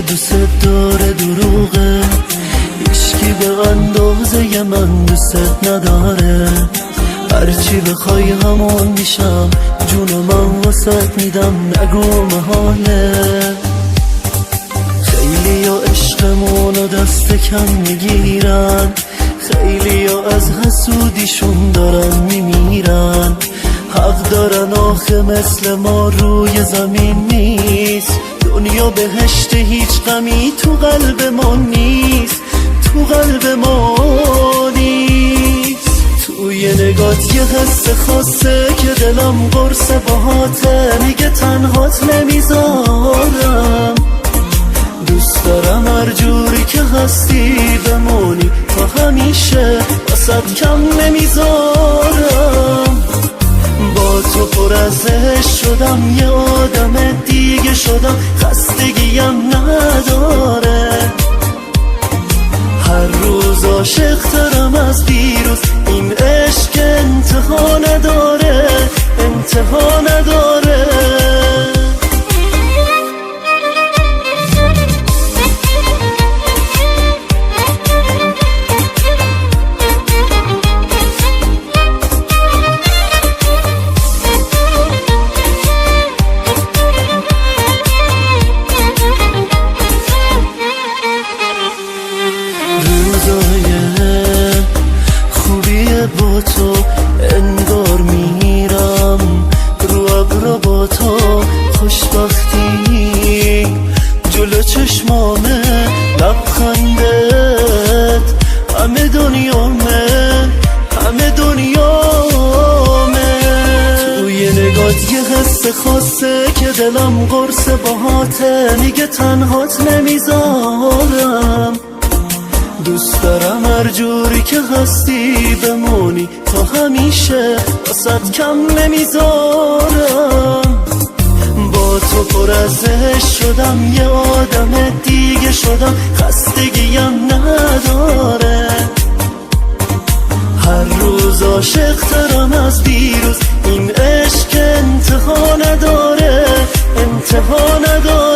که دوست داره دروغه، هیچکی به اندازه من دوست نداره. هرچی بخوای همون میشم، جون من واسط میدم، نگو محاله. خیلی ها عشقمونو دست کم میگیرن، خیلی ها از حسودیشون دارن میمیرن. حق دارن آخه مثل ما روی زمین نیست. دنیا بهشت هیچ غمی تو قلب ما نیست، تو قلب ما نیست. توی نگات یه حس خاصه که دلم قرص باهاته، میگه تنهات نمیذارم. دوست دارم هر جوری که هستی بمونی تا همیشه، واسد کم نمیذارم. با تو پر از عشق شدم، یه آدم دیگه شدم، خستگیم نداره. هر روز عاشق ترم از دیروز، این عشق انتها نداره، انتها نداره. با تو انگار میرم رو ابرا، با تو خوشبختی جلو چشمامه، لبخندت همه دنیامه، همه دنیامه. توی نگات یه حس خاصه که دلم قرص باهاته، میگه تنهات نمیذارم. دوست دارم هر جوری که هستی بمونی تا همیشه، واسد کم نمیذارم. با تو پر از عشق شدم، یه آدم دیگه شدم، خستگیم نداره. هر روز عاشق ترم از دیروز، این عشق انتها نداره، انتها نداره.